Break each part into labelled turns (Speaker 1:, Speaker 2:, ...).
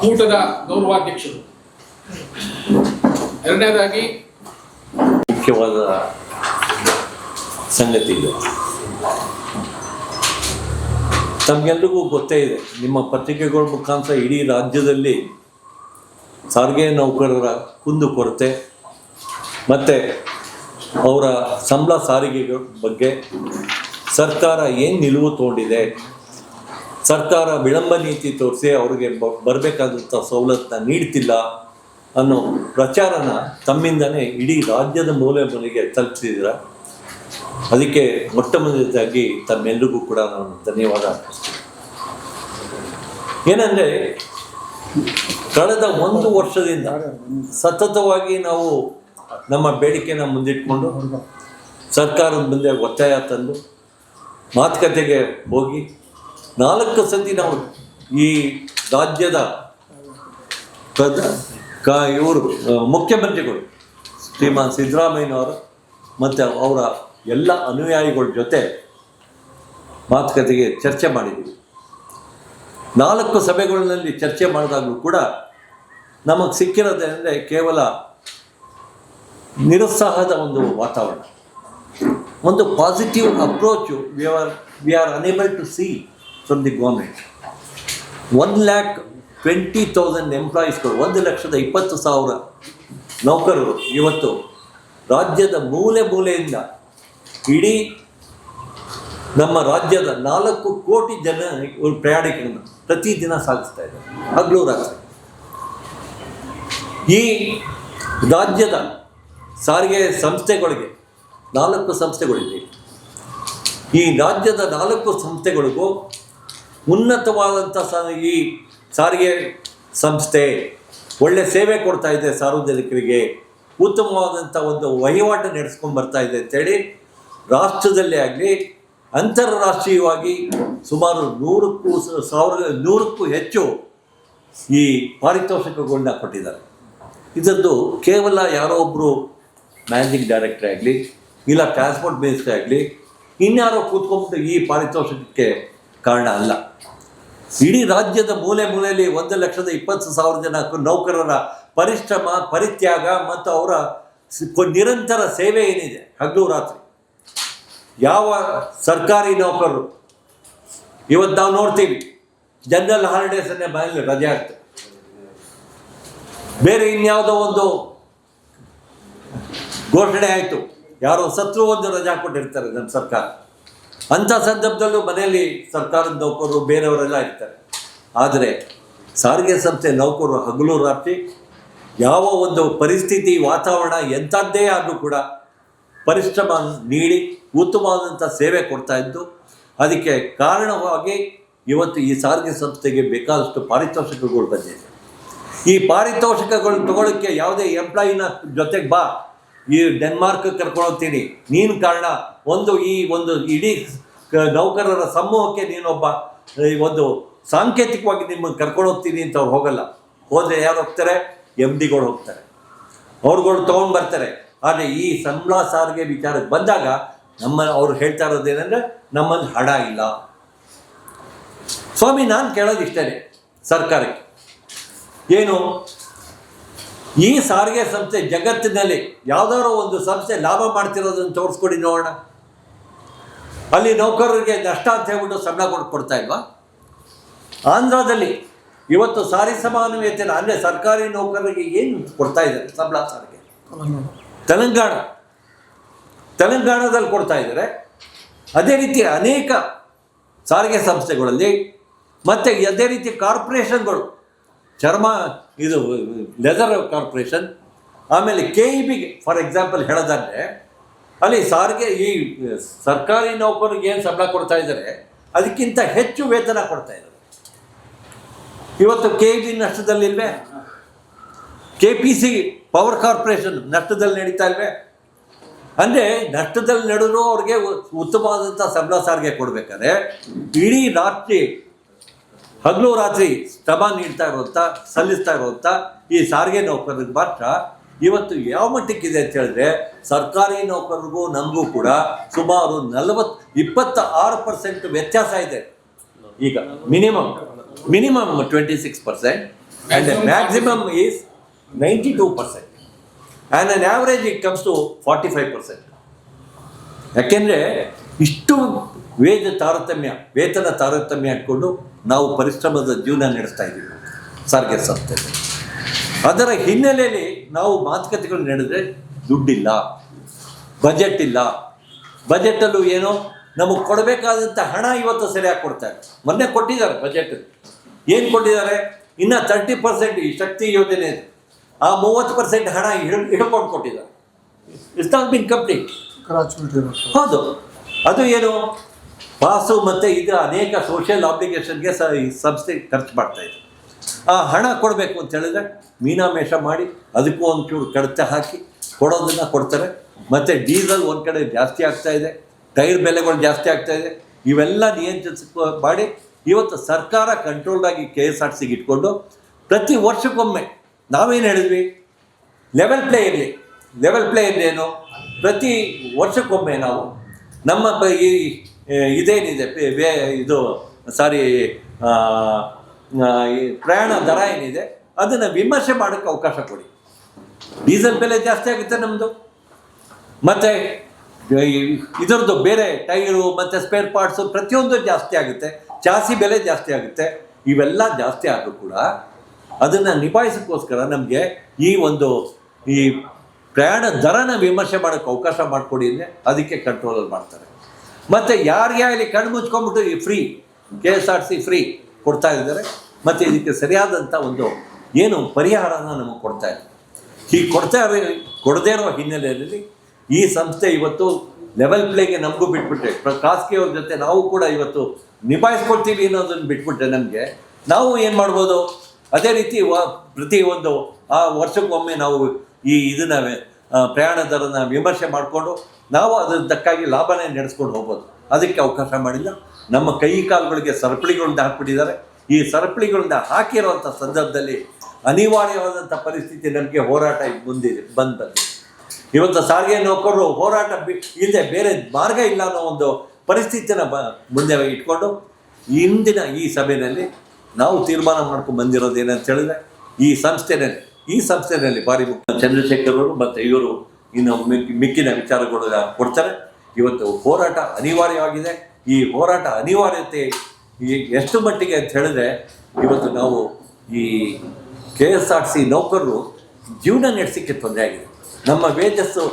Speaker 1: ಕೂಟದ ಗೌರವಾಧ್ಯಕ್ಷರು. ಎರಡನೇದಾಗಿ
Speaker 2: ಮುಖ್ಯವಾದ ಸಂಗತಿ ಇದೆ. ತಮಗೆಲ್ರಿಗೂ ಗೊತ್ತೇ ಇದೆ, ನಿಮ್ಮ ಪತ್ರಿಕೆಗಳ ಮುಖಾಂತರ ಇಡೀ ರಾಜ್ಯದಲ್ಲಿ ಸಾರಿಗೆ ನೌಕರರ ಕುಂದುಕೊರತೆ ಮತ್ತು ಅವರ ಸಂಬಳ ಸಾರಿಗೆಗಳ ಬಗ್ಗೆ ಸರ್ಕಾರ ಏನು ನಿಲುವು ತಗೊಂಡಿದೆ, ಸರ್ಕಾರ ವಿಳಂಬ ನೀತಿ ತೋರಿಸಿ ಅವರಿಗೆ ಬರಬೇಕಾದಂಥ ಸವಲತ್ತನ್ನ ನೀಡ್ತಿಲ್ಲ ಅನ್ನೋ ಪ್ರಚಾರನ ತಮ್ಮಿಂದನೇ ಇಡೀ ರಾಜ್ಯದ ಮೂಲೆ ಮೂಲೆಗೆ ತಲುಪಿಸಿದ್ರ. ಅದಕ್ಕೆ ಮೊಟ್ಟ ಮೊದಲನೇದಾಗಿ ತಮ್ಮೆಲ್ಲರಿಗೂ ಕೂಡ ನಾನು ಧನ್ಯವಾದ ಅರ್ಪಿಸ್ತೀನಿ. ಏನಂದರೆ, ಕಳೆದ 1 ವರ್ಷದಿಂದ ಸತತವಾಗಿ ನಾವು ನಮ್ಮ ಬೇಡಿಕೆನ ಮುಂದಿಟ್ಕೊಂಡು ಸರ್ಕಾರದ ಮುಂದೆ ಒತ್ತಾಯ ತಂದು ಮಾತುಕತೆಗೆ ಹೋಗಿ 4 ಸತಿ ನಾವು ಈ ರಾಜ್ಯದ ಇವರು ಮುಖ್ಯಮಂತ್ರಿಗಳು ಶ್ರೀಮಾನ್ ಸಿದ್ದರಾಮಯ್ಯನವರು ಮತ್ತು ಅವರ ಎಲ್ಲ ಅನುಯಾಯಿಗಳ ಜೊತೆ ಮಾತುಕತೆಗೆ ಚರ್ಚೆ ಮಾಡಿದ್ದೀವಿ. 4 ಸಭೆಗಳಲ್ಲಿ ಚರ್ಚೆ ಮಾಡಿದಾಗಲೂ ಕೂಡ ನಮಗೆ ಸಿಕ್ಕಿರೋದೇನೆಂದರೆ ಕೇವಲ ನಿರುತ್ಸಾಹದ ಒಂದು ವಾತಾವರಣ. ಒಂದು positive approach we are unable to see from the government. 1,20,000 ಎಂಪ್ಲಾಯೀಸ್ಗಳು, 1,20,000 ನೌಕರರು ಇವತ್ತು ರಾಜ್ಯದ ಮೂಲೆ ಮೂಲೆಯಿಂದ ಇಡೀ ನಮ್ಮ ರಾಜ್ಯದ 4 ಕೋಟಿ ಜನ ಪ್ರಯಾಣಿಕರನ್ನು ಪ್ರತಿದಿನ ಸಾಗಿಸ್ತಾ ಇದ್ದಾರೆ ಹಗಲು ರಾತ್ರಿ. ಈ ರಾಜ್ಯದ ಸಾರಿಗೆ ಸಂಸ್ಥೆಗಳಿಗೆ 4 ಸಂಸ್ಥೆಗಳಿವೆ. ಈ ರಾಜ್ಯದ 4 ಸಂಸ್ಥೆಗಳಿಗೂ ಉನ್ನತವಾದಂಥ ಈ ಸಾರಿಗೆ ಸಂಸ್ಥೆ ಒಳ್ಳೆ ಸೇವೆ ಕೊಡ್ತಾ ಇದೆ, ಸಾರ್ವಜನಿಕರಿಗೆ ಉತ್ತಮವಾದಂಥ ಒಂದು ವಹಿವಾಟು ನಡೆಸ್ಕೊಂಡು ಬರ್ತಾ ಇದೆ ಅಂತೇಳಿ ರಾಷ್ಟ್ರದಲ್ಲೇ ಆಗಲಿ ಅಂತಾರಾಷ್ಟ್ರೀಯವಾಗಿ ಸುಮಾರು 100ಕ್ಕೂ ಹೆಚ್ಚು ಈ ಪಾರಿತೋಷಿಕಗಳನ್ನ ಕೊಟ್ಟಿದ್ದಾರೆ. ಇದರದ್ದು ಕೇವಲ ಯಾರೋ ಒಬ್ಬರು ಮ್ಯಾನೇಜಿಂಗ್ ಡೈರೆಕ್ಟರ್ ಆಗಲಿ ಇಲ್ಲ ಟ್ರಾನ್ಸ್ಪೋರ್ಟ್ ಮಿನಿಸ್ಟರ್ ಆಗಲಿ ಇನ್ಯಾರೋ ಕೂತ್ಕೊಂಡ್ಬಿಟ್ಟು ಈ ಪಾರಿತೋಷಿಕಕ್ಕೆ ಕಾರಣ ಅಲ್ಲ. ಇಡೀ ರಾಜ್ಯದ ಮೂಲೆ ಮೂಲೆಯಲ್ಲಿ 1,20,000 ಜನ ನೌಕರರ ಪರಿಶ್ರಮ, ಪರಿತ್ಯಾಗ ಮತ್ತು ಅವರ ನಿರಂತರ ಸೇವೆ ಏನಿದೆ ಹಗಲು ರಾತ್ರಿ. ಯಾವ ಸರ್ಕಾರಿ ನೌಕರರು ಇವತ್ತು ನಾವು ನೋಡ್ತೀವಿ ಜನರಲ್ ಹಾಲಿಡೇಸನ್ನೇ ಮನೇಲಿ ರಜೆ ಆಗ್ತದೆ, ಬೇರೆ ಇನ್ಯಾವುದೋ ಒಂದು ಘೋಷಣೆ ಆಯಿತು, ಯಾರೋ ಸತ್ರು ಒಂದು ರಜಾ ಕೊಟ್ಟಿರ್ತಾರೆ ನಮ್ಮ ಸರ್ಕಾರ. ಅಂಥ ಸಂದರ್ಭದಲ್ಲೂ ಮನೆಯಲ್ಲಿ ಸರ್ಕಾರದ ನೌಕರರು ಬೇರೆಯವರೆಲ್ಲ ಇರ್ತಾರೆ. ಆದರೆ ಸಾರಿಗೆ ಸಂಸ್ಥೆ ನೌಕರರು ಹಗಲು ರಾತ್ರಿ ಯಾವ ಒಂದು ಪರಿಸ್ಥಿತಿ ವಾತಾವರಣ ಎಂಥದ್ದೇ ಆದರೂ ಕೂಡ ಪರಿಶ್ರಮ ನೀಡಿ ಉತ್ತಮವಾದಂಥ ಸೇವೆ ಕೊಡ್ತಾ ಇದ್ದು, ಅದಕ್ಕೆ ಕಾರಣವಾಗಿ ಇವತ್ತು ಈ ಸಾರಿಗೆ ಸಂಸ್ಥೆಗೆ ಬೇಕಾದಷ್ಟು ಪಾರಿತೋಷಿಕಗಳು ಬಂದಿದೆ. ಈ ಪಾರಿತೋಷಿಕಗಳು ತಗೊಳ್ಳೋಕ್ಕೆ ಯಾವುದೇ ಎಂಪ್ಲಾಯಿನ ಜೊತೆಗೆ ಬಾ, ಈ ಡೆನ್ಮಾರ್ಕ್ ಕರ್ಕೊಂಡು ನೀನು ಕಾರಣ, ಈ ಒಂದು ಇಡೀ ನೌಕರರ ಸಮೂಹಕ್ಕೆ ನೀನೊಬ್ಬ ಒಂದು ಸಾಂಕೇತಿಕವಾಗಿ ನಿಮ್ಮನ್ನು ಕರ್ಕೊಂಡು ಹೋಗ್ತೀನಿ ಅಂತ ಅವ್ರು ಹೋಗಲ್ಲ. ಹೋದರೆ ಯಾರು ಹೋಗ್ತಾರೆ? MDಗಳು ಹೋಗ್ತಾರೆ, ಅವ್ರುಗಳು ತೊಗೊಂಡು ಬರ್ತಾರೆ. ಆದರೆ ಈ ಸಂಬಳ ಸಾರಿಗೆ ವಿಚಾರಕ್ಕೆ ಬಂದಾಗ ಅವ್ರು ಹೇಳ್ತಾ ಇರೋದೇನೆಂದರೆ ನಮ್ಮಲ್ಲಿ ಹಣ ಇಲ್ಲ. ಸ್ವಾಮಿ, ನಾನು ಕೇಳೋದಿಷ್ಟೇ ಸರ್ಕಾರಕ್ಕೆ, ಏನು ಈ ಸಾರಿಗೆ ಸಂಸ್ಥೆ ಜಗತ್ತಿನಲ್ಲಿ ಯಾವುದಾದ್ರು ಒಂದು ಸಂಸ್ಥೆ ಲಾಭ ಮಾಡ್ತಿರೋದನ್ನು ತೋರಿಸ್ಕೊಡಿ ನೋಡೋಣ. ಅಲ್ಲಿ ನೌಕರರಿಗೆ ನಷ್ಟ ಅಂತ ಹೇಳ್ಬಿಟ್ಟು ಸಂಬಳ ಕೊಡ್ತಾ ಇಲ್ವಾ? ಆಂಧ್ರದಲ್ಲಿ ಇವತ್ತು ಸಾರಿ ಸಮಾನ ವೇತನ ಅಂದರೆ ಸರ್ಕಾರಿ ನೌಕರರಿಗೆ ಏನು ಕೊಡ್ತಾ ಇದ್ದಾರೆ ಸಂಬಳ ಸಾರಿಗೆ? ತೆಲಂಗಾಣದಲ್ಲಿ ಕೊಡ್ತಾ ಇದ್ದಾರೆ. ಅದೇ ರೀತಿ ಅನೇಕ ಸಾರಿಗೆ ಸಂಸ್ಥೆಗಳಲ್ಲಿ ಮತ್ತು ಅದೇ ರೀತಿ ಕಾರ್ಪೊರೇಷನ್ಗಳು, ಇದು ಲೆದರ್ ಕಾರ್ಪೊರೇಷನ್, ಆಮೇಲೆ KEBಗೆ ಫಾರ್ ಎಕ್ಸಾಂಪಲ್ ಹೇಳೋದಾದರೆ ಅಲ್ಲಿ ಸಾರಿಗೆ ಈ ಸರ್ಕಾರಿ ನೌಕರಿಗೆ ಏನು ಸಂಬಳ ಕೊಡ್ತಾ ಇದ್ದಾರೆ ಅದಕ್ಕಿಂತ ಹೆಚ್ಚು ವೇತನ ಕೊಡ್ತಾ ಇದ್ದಾರೆ. ಇವತ್ತು KEB ನಷ್ಟದಲ್ಲಿಲ್ವೇ? KPC ಪವರ್ ಕಾರ್ಪೊರೇಷನ್ ನಷ್ಟದಲ್ಲಿ ನಡೀತಾ ಇಲ್ವೇ? ಅಂದರೆ ನಷ್ಟದಲ್ಲಿ ನಡೆದರೂ ಅವ್ರಿಗೆ ಉತ್ತಮವಾದಂಥ ಸಂಬಳ ಸಾರಿಗೆ ಕೊಡಬೇಕಾದ್ರೆ ಇಡೀ ರಾತ್ರಿ ಹಗಲು ರಾತ್ರಿ ಶ್ರಮ ಸಲ್ಲಿಸ್ತಾ ಇರುವಂಥ ಈ ಸಾರಿಗೆ ನೌಕರರಿಗೆ ಮಾತ್ರ ಇವತ್ತು ಯಾವ ಮಟ್ಟಕ್ಕಿದೆ ಅಂತ ಹೇಳಿದ್ರೆ, ಸರ್ಕಾರಿ ನೌಕರರಿಗೂ ನಮಗೂ ಕೂಡ ಸುಮಾರು 26% ವ್ಯತ್ಯಾಸ ಇದೆ. ಈಗ minimum 26%, and the maximum is 92%, and an average it comes to 45%. ಯಾಕೆಂದರೆ ಇಷ್ಟು ವೇತನ ತಾರತಮ್ಯ ಇಟ್ಕೊಂಡು ನಾವು ಪರಿಶ್ರಮದ ಜೀವನ ನಡೆಸ್ತಾ ಇದ್ದೀವಿ ಸಾರಿಗೆ ಸಂಸ್ಥೆಯಲ್ಲಿ. ಅದರ ಹಿನ್ನೆಲೆಯಲ್ಲಿ ನಾವು ಮಾತುಕತೆಗಳು ನಡೆದರೆ ದುಡ್ಡಿಲ್ಲ, ಬಜೆಟ್ ಇಲ್ಲ. ಬಜೆಟಲ್ಲೂ ಏನೋ ನಮಗೆ ಕೊಡಬೇಕಾದಂಥ ಹಣ ಇವತ್ತು ಸರಿಯಾಗಿ ಕೊಡ್ತಾರೆ. ಮೊನ್ನೆ ಕೊಟ್ಟಿದ್ದಾರೆ ಬಜೆಟ್. ಏನು ಕೊಟ್ಟಿದ್ದಾರೆ? ಇನ್ನು 30% ಈ ಶಕ್ತಿ ಯೋಜನೆ ಇದೆ, ಆ 30% ಹಣ ಹಿಡ್ಕೊಂಡು ಕೊಟ್ಟಿದ್ದಾರೆ. It's not been complete. ಹೌದು, ಅದು ಏನು ಪಾಸು ಮತ್ತು ಇದು ಅನೇಕ ಸೋಷಿಯಲ್ ಆಬ್ಲಿಗೇಷನ್ಗೆ ಈ ಸಂಸ್ಥೆ ಖರ್ಚು ಮಾಡ್ತಾಯಿದೆ. ಆ ಹಣ ಕೊಡಬೇಕು ಅಂತ ಹೇಳಿದ್ರೆ ಮೀನಾಮೇಷ ಮಾಡಿ ಅದಕ್ಕೂ ಒಂಚೂರು ಕಡಿತ ಹಾಕಿ ಕೊಡೋದನ್ನು ಕೊಡ್ತಾರೆ. ಮತ್ತು ಡೀಸೆಲ್ ಒಂದು ಕಡೆ ಜಾಸ್ತಿ ಆಗ್ತಾಯಿದೆ, ಟೈರ್ ಬೆಲೆಗಳು ಜಾಸ್ತಿ ಆಗ್ತಾಯಿದೆ. ಇವೆಲ್ಲ ಮಾಡಿ ಇವತ್ತು ಸರ್ಕಾರ ಕಂಟ್ರೋಲ್ಡಾಗಿ KSRTC ಇಟ್ಕೊಂಡು ಪ್ರತಿ ವರ್ಷಕ್ಕೊಮ್ಮೆ ನಾವೇನು ಹೇಳಿದ್ವಿ, ಲೆವೆಲ್ ಪ್ಲೇ ಇರಲಿ. ಲೆವೆಲ್ ಪ್ಲೇ ಏನು, ಪ್ರತಿ ವರ್ಷಕ್ಕೊಮ್ಮೆ ನಾವು ನಮ್ಮ ಈ ಇದೇನಿದೆ ಇದು ಪ್ರಯಾಣ ದರ ಏನಿದೆ ಅದನ್ನು ವಿಮರ್ಶೆ ಮಾಡೋಕ್ಕೆ ಅವಕಾಶ ಕೊಡಿ. ಡೀಸೆಲ್ ಬೆಲೆ ಜಾಸ್ತಿ ಆಗುತ್ತೆ ನಮ್ಮದು, ಮತ್ತು ಇದರದ್ದು ಬೇರೆ ಟೈರು ಮತ್ತು ಸ್ಪೇರ್ ಪಾರ್ಟ್ಸು ಪ್ರತಿಯೊಂದು ಜಾಸ್ತಿ ಆಗುತ್ತೆ. ಚಾಸಿ ಬೆಲೆ ಜಾಸ್ತಿ ಆಗುತ್ತೆ. ಇವೆಲ್ಲ ಜಾಸ್ತಿ ಆದರೂ ಕೂಡ ಅದನ್ನು ನಿಭಾಯಿಸೋಕ್ಕೋಸ್ಕರ ನಮಗೆ ಈ ಪ್ರಯಾಣ ದರನ ವಿಮರ್ಶೆ ಮಾಡೋಕ್ಕೆ ಅವಕಾಶ ಮಾಡಿಕೊಡಿ ಅಂದರೆ ಅದಕ್ಕೆ ಕಂಟ್ರೋಲಲ್ಲಿ ಮಾಡ್ತಾರೆ. ಮತ್ತು ಯಾರಿಗೆ ಅಲ್ಲಿ ಕಣ್ಣು ಮುಚ್ಕೊಂಡ್ಬಿಟ್ಟು ಈ ಫ್ರೀ KSRTC ಫ್ರೀ ಕೊಡ್ತಾ ಇದ್ದಾರೆ. ಮತ್ತು ಇದಕ್ಕೆ ಸರಿಯಾದಂಥ ಏನು ಪರಿಹಾರನ ನಮಗೆ ಕೊಡ್ತಾ ಇದೆ. ಹೀಗೆ ಕೊಡದೇ ಇರುವ ಹಿನ್ನೆಲೆಯಲ್ಲಿ ಈ ಸಂಸ್ಥೆ ಇವತ್ತು ಲೆವೆಲ್ ಪ್ಲೇಗೆ ನಮಗೂ ಬಿಟ್ಬಿಟ್ರೆ, ಖಾಸಗಿಯವ್ರ ಜೊತೆ ನಾವು ಕೂಡ ಇವತ್ತು ನಿಭಾಯಿಸ್ಕೊಡ್ತೀವಿ ಅನ್ನೋದನ್ನು ಬಿಟ್ಬಿಟ್ರೆ ನಮಗೆ ನಾವು ಏನು ಮಾಡ್ಬೋದು, ಅದೇ ರೀತಿ ಪ್ರತಿ ಆ ವರ್ಷಕ್ಕೊಮ್ಮೆ ನಾವು ಇದನ್ನು ಪ್ರಯಾಣ ದರನ ವಿಮರ್ಶೆ ಮಾಡಿಕೊಂಡು ನಾವು ಅದಕ್ಕಾಗಿ ಲಾಭನೇ ನಡೆಸ್ಕೊಂಡು ಹೋಗ್ಬೋದು. ಅದಕ್ಕೆ ಅವಕಾಶ ಮಾಡಿಲ್ಲ. ನಮ್ಮ ಕೈ ಕಾಲುಗಳಿಗೆ ಸರಪಳಿಗಳನ್ನ ಹಾಕ್ಬಿಟ್ಟಿದ್ದಾರೆ. ಈ ಸರಪಳಿಗಳನ್ನ ಹಾಕಿರುವಂಥ ಸಂದರ್ಭದಲ್ಲಿ ಅನಿವಾರ್ಯವಾದಂಥ ಪರಿಸ್ಥಿತಿ ನಮಗೆ ಹೋರಾಟ ಬಂದಿದೆ. ಇವತ್ತು ಸಾರಿಗೆ ನೌಕರರು ಹೋರಾಟ ಇಲ್ಲದೆ ಬೇರೆ ಮಾರ್ಗ ಇಲ್ಲ ಅನ್ನೋ ಒಂದು ಪರಿಸ್ಥಿತಿನ ಮುಂದೆ ಇಟ್ಕೊಂಡು ಇಂದಿನ ಈ ಸಭೆಯಲ್ಲಿ ನಾವು ತೀರ್ಮಾನ ಮಾಡ್ಕೊಂಡು ಬಂದಿರೋದು ಏನಂತ ಹೇಳಿದ್ರೆ, ಈ ಸಂಸ್ಥೆಯಲ್ಲಿ ಭಾರಿ ಚಂದ್ರಶೇಖರ್ ಅವರು ಮತ್ತು ಇವರು ಇನ್ನು ಮಿಕ್ಕಿನ ವಿಚಾರಗಳು ಕೊಡ್ತಾರೆ. ಇವತ್ತು ಹೋರಾಟ ಅನಿವಾರ್ಯವಾಗಿದೆ. ಈ ಹೋರಾಟ ಅನಿವಾರ್ಯತೆ ಎಷ್ಟು ಮಟ್ಟಿಗೆ ಅಂತ ಹೇಳಿದ್ರೆ, ಇವತ್ತು ನಾವು ಈ KSRTC ನೌಕರರು ಜೀವನ ನಡೆಸಲಿಕ್ಕೆ ತೊಂದರೆ ಆಗಿದೆ. ನಮ್ಮ ವೇಜಸ್ಸು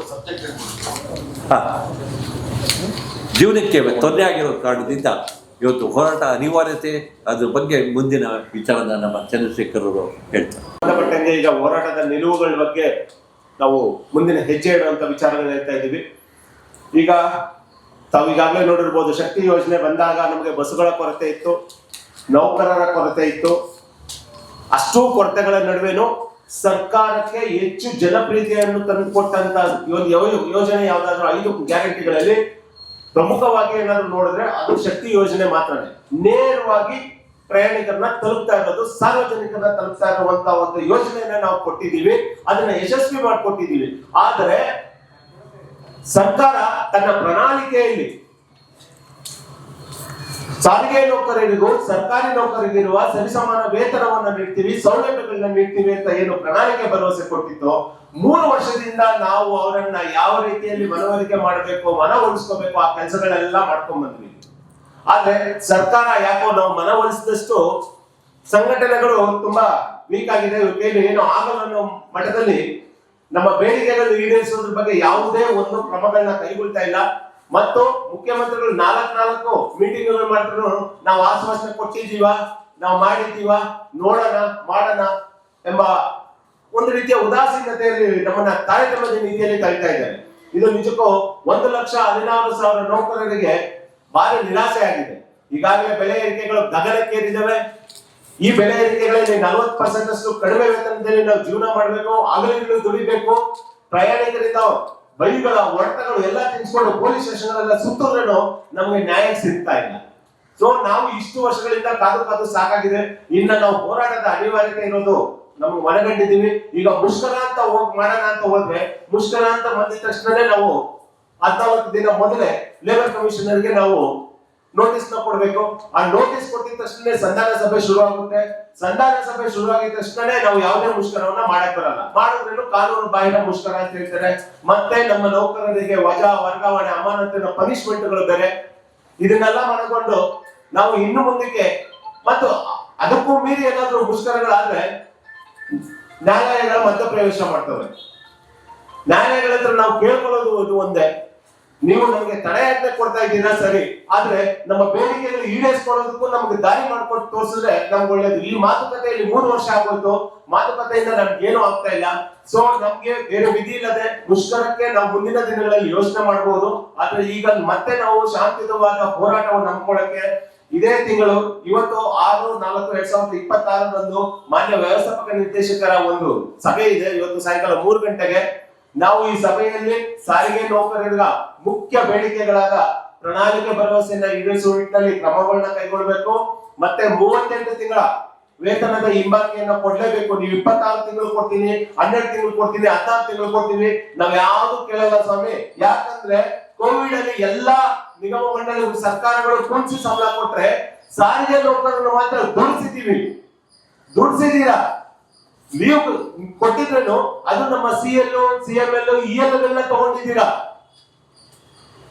Speaker 2: ಜೀವನಕ್ಕೆ ತೊಂದರೆ ಆಗಿರೋ ಕಾರಣದಿಂದ ಇವತ್ತು ಹೋರಾಟ ಅನಿವಾರ್ಯತೆ, ಅದ್ರ ಬಗ್ಗೆ ಮುಂದಿನ ವಿಚಾರನ ನಮ್ಮ ಚಂದ್ರಶೇಖರ್ ಅವರು ಹೇಳ್ತಾರೆ.
Speaker 3: ಸಂಬಂಧಪಟ್ಟಂಗೆ ಈಗ ಹೋರಾಟದ ನಿಲುವುಗಳ ಬಗ್ಗೆ ನಾವು ಮುಂದಿನ ಹೆಜ್ಜೆ ಇಡುವಂತ ವಿಚಾರಗಳು ಹೇಳ್ತಾ ಇದ್ದೀವಿ. ಈಗ ತಾವು ಈಗಾಗಲೇ ನೋಡಿರ್ಬೋದು, ಶಕ್ತಿ ಯೋಜನೆ ಬಂದಾಗ ನಮಗೆ ಬಸ್ಸುಗಳ ಕೊರತೆ ಇತ್ತು, ನೌಕರರ ಕೊರತೆ ಇತ್ತು. ಅಷ್ಟೂ ಕೊರತೆಗಳ ನಡುವೆನೂ ಸರ್ಕಾರಕ್ಕೆ ಹೆಚ್ಚು ಜನಪ್ರಿಯತೆಯನ್ನು ತಂದುಕೊಟ್ಟಂತ ಯೋಜನೆ ಯಾವ್ದಾದ್ರು 5 ಗ್ಯಾರಂಟಿಗಳಲ್ಲಿ ಪ್ರಮುಖವಾಗಿ ಏನಾದ್ರು ನೋಡಿದ್ರೆ ಅದು ಶಕ್ತಿ ಯೋಜನೆ ಮಾತ್ರನೇ. ನೇರವಾಗಿ ಪ್ರಯಾಣಿಕರನ್ನ ತಲುಪ್ತಾ ಇರೋದು, ಸಾರ್ವಜನಿಕರನ್ನ ತಲುಪ್ತಾ ಇರುವಂತ ಒಂದು ಯೋಜನೆಯನ್ನ ನಾವು ಕೊಟ್ಟಿದ್ದೀವಿ, ಅದನ್ನ ಯಶಸ್ವಿ ಮಾಡಿಕೊಟ್ಟಿದ್ದೀವಿ. ಆದರೆ ಸರ್ಕಾರ ತನ್ನ ಪ್ರಣಾಳಿಕೆಯಲ್ಲಿ ಸಾರಿಗೆ ನೌಕರರಿಗೂ ಸರ್ಕಾರಿ ನೌಕರರಿಗಿರುವ ಸರಿಸಮಾನ ವೇತನವನ್ನು ನೀಡ್ತೀವಿ, ಸೌಲಭ್ಯಗಳನ್ನ ನೀಡ್ತೀವಿ ಅಂತ ಏನು ಪ್ರಣಾಳಿಕೆ ಭರವಸೆ ಕೊಟ್ಟಿತ್ತು, 3 ವರ್ಷದಿಂದ ನಾವು ಅವರನ್ನ ಯಾವ ರೀತಿಯಲ್ಲಿ ಮನವರಿಕೆ ಮಾಡಬೇಕು, ಮನವೊಲಿಸ್ಕೋಬೇಕು, ಆ ಕೆಲಸಗಳೆಲ್ಲ ಮಾಡ್ಕೊಂಡ್ ಬಂದ್ವಿ. ಆದ್ರೆ ಸರ್ಕಾರ ಯಾಕೋ ನಾವು ಮನವೊಲಿಸಿದಷ್ಟು ಸಂಘಟನೆಗಳು ತುಂಬಾ ವೀಕ್ ಆಗಿದೆ. ಏನು ಆಗಲ್ಲ ಅನ್ನೋ ಮಟ್ಟದಲ್ಲಿ ನಮ್ಮ ಬೇಡಿಕೆಗಳು ಈಡೇರಿಸೋದ್ರ ಬಗ್ಗೆ ಯಾವುದೇ ಒಂದು ಕ್ರಮಗಳನ್ನ ಕೈಗೊಳ್ತಾ ಇಲ್ಲ. ಮತ್ತು ಮುಖ್ಯಮಂತ್ರಿಗಳು 4 ಮೀಟಿಂಗ್ಗಳು ಮಾಡಿದ್ರು ನಾವು ಆಶ್ವಾಸನೆ ಕೊಟ್ಟಿದ್ದೀವ, ನಾವು ಮಾಡಿದ್ದೀವ, ನೋಡೋಣ ಮಾಡೋಣ ಎಂಬ ಒಂದು ರೀತಿಯ ಉದಾಸೀನತೆಯಲ್ಲಿ ನಮ್ಮನ್ನ ಕಾರ್ಯಕ್ರಮದ ನೀತಿಯಲ್ಲಿ ಕರೀತಾ ಇದ್ದಾರೆ. ಇದು ನಿಜಕ್ಕೂ 1,16,000 ನೌಕರರಿಗೆ ಭಾರಿ ನಿರಾಸೆ ಆಗಿದೆ. ಈಗಾಗಲೇ ಬೆಲೆ ಏರಿಕೆಗಳು ಗಗನಕ್ಕೇರಿದ್ದಾವೆ. ಈ ಬೆಲೆ ಏರಿಕೆಗಳಲ್ಲಿ 40% ಅಷ್ಟು ಕಡಿಮೆ ವೇತನದಲ್ಲಿ ನಾವು ಜೀವನ ಮಾಡಬೇಕು, ಹಗಲಿರುಳು ದುಡಿಬೇಕು. ಪ್ರಯಾಣಿಕರಿಂದ ಬೈಗಳ ಹೊಡೆತಗಳು ಎಲ್ಲ ತಿನ್ಸ್ಕೊಂಡು ಪೊಲೀಸ್ ಸ್ಟೇಷನ್ ಸುತ್ತೋದ್ರೂ ನಮಗೆ ನ್ಯಾಯ ಸಿಗ್ತಾ ಇಲ್ಲ. ಸೊ ನಾವು ಇಷ್ಟು ವರ್ಷಗಳಿಂದ ಕಾದು ಸಾಕಾಗಿದೆ. ಇನ್ನ ನಾವು ಹೋರಾಟದ ಅನಿವಾರ್ಯತೆ ಇರೋದು ನಮ್ಗೆ ಮನಗಂಡಿದ್ದೀವಿ. ಈಗ ಮುಷ್ಕರ ಅಂತ ಮಾಡೋಣ ಅಂತ ಹೋದ್ರೆ, ಮುಷ್ಕರ ಅಂತ ಬಂದಿದ ತಕ್ಷಣನೇ ನಾವು 14 ದಿನ ಮೊದಲೇ ಲೇಬರ್ ಕಮಿಷನರ್ಗೆ ನಾವು ನೋಟಿಸ್ ನ ಕೊಡ್ಬೇಕು. ಆ ನೋಟಿಸ್ ಕೊಟ್ಟಿದ ತಕ್ಷಣ ಸಂಧಾನ ಸಭೆ ಶುರು ಆಗುತ್ತೆ. ಸಂಧಾನ ಸಭೆ ಶುರು ಆಗಿದ ತಕ್ಷಣ ನಾವು ಯಾವುದೇ ಮುಷ್ಕರವನ್ನ ಮಾಡಕ್ ಬರಲ್ಲ. ಮಾಡಿದ್ರೇನು ಕಾನೂನು ಬಾಹಿರ ಮುಷ್ಕರ ಅಂತ ಹೇಳ್ತಾರೆ. ಮತ್ತೆ ನಮ್ಮ ನೌಕರರಿಗೆ ವಜಾ, ವರ್ಗಾವಣೆ, ಅಮಾನತಿನ ಪನಿಷ್ಮೆಂಟ್ಗಳು ಬೇರೆ. ಇದನ್ನೆಲ್ಲ ಮನಗೊಂಡು ನಾವು ಇನ್ನು ಮುಂದಕ್ಕೆ ಮತ್ತು ಅದಕ್ಕೂ ಮೀರಿ ಏನಾದ್ರೂ ಮುಷ್ಕರಗಳಾದ್ರೆ ನ್ಯಾಯಾಲಯಗಳ ಮಧ್ಯಪ್ರವೇಶ ಮಾಡ್ತವೆ. ನ್ಯಾಯಾಲಯಗಳ ಹತ್ರ ನಾವು ಕೇಳ್ಕೊಳ್ಳೋದು ಒಂದೇ, ನೀವು ನಮಗೆ ತಡೆಯಾಜ್ಞೆ ಕೊಡ್ತಾ ಇದ್ದೀರಾ ಸರಿ, ಆದ್ರೆ ನಮ್ಮ ಬೇಡಿಕೆಗಳು ಈಡೇರಿಸ್ಕೊಳ್ಳೋದಕ್ಕೂ ನಮ್ಗೆ ದಾರಿ ಮಾಡ್ಕೊಟ್ಟು ತೋರಿಸಿದ್ರೆ ನಮ್ಗೆ ಒಳ್ಳೇದು. ಈ ಮಾತುಕತೆಯಲ್ಲಿ 3 ವರ್ಷ ಆಗೋಯ್ತು, ಮಾತುಕತೆಯಿಂದ ನಮ್ಗೆ ಏನು ಆಗ್ತಾ ಇಲ್ಲ. ಸೊ ನಮ್ಗೆ ಬೇರೆ ವಿಧಿ ಇಲ್ಲದೆ ಮುಷ್ಕರಕ್ಕೆ ನಾವು ಮುಂದಿನ ದಿನಗಳಲ್ಲಿ ಯೋಚನೆ ಮಾಡಬಹುದು. ಆದ್ರೆ ಈಗ ಮತ್ತೆ ನಾವು ಶಾಂತಿಯುತವಾದ ಹೋರಾಟವನ್ನು ನಂಬ್ಕೊಳ್ಳಕ್ಕೆ ಇದೇ ತಿಂಗಳು ಇವತ್ತು 6/4/2026 ಮಾನ್ಯ ವ್ಯವಸ್ಥಾಪಕ ನಿರ್ದೇಶಕರ ಒಂದು ಸಭೆ ಇದೆ. ಇವತ್ತು ಸಾಯಂಕಾಲ 3 ಗಂಟೆಗೆ ನಾವು ಈ ಸಭೆಯಲ್ಲಿ ಸಾರಿಗೆ ನೌಕರರ ಮುಖ್ಯ ಬೇಡಿಕೆಗಳಾದ ಪ್ರಣಾಳಿಕೆ ಭರವಸೆಯನ್ನ ಈಡೇರಿಸುವ ನಿಟ್ಟಿನಲ್ಲಿ ಕ್ರಮಗಳನ್ನ ಕೈಗೊಳ್ಳಬೇಕು. ಮತ್ತೆ 38 ತಿಂಗಳ ವೇತನದ ಹಿಂಬಾಕಿಯನ್ನ ಕೊಡ್ಲೇಬೇಕು. ನೀವು 26 ತಿಂಗಳು ಕೊಡ್ತೀನಿ, 12 ತಿಂಗಳು ಕೊಡ್ತೀನಿ, 16 ತಿಂಗಳು ಕೊಡ್ತೀವಿ, ನಾವ್ ಯಾವ್ದು ಕೇಳಲ್ಲ ಸ್ವಾಮಿ. ಯಾಕಂದ್ರೆ ಕೋವಿಡ್ ಅಲ್ಲಿ ಎಲ್ಲಾ ನಿಗಮ ಮಂಡಳಿ ಸರ್ಕಾರಗಳು ಕುಂಚಿ ಸಂಬಳ ಕೊಟ್ರೆ ಸಾರಿಗೆ ನೌಕರರನ್ನು ಮಾತ್ರ ದುಡ್ಸಿದ್ದೀರಾ. ನೀವು ಕೊಟ್ಟಿದ್ರೇನು ಅದು ನಮ್ಮ CL, CML, EL ತಗೊಂಡಿದ್ದೀರಾ.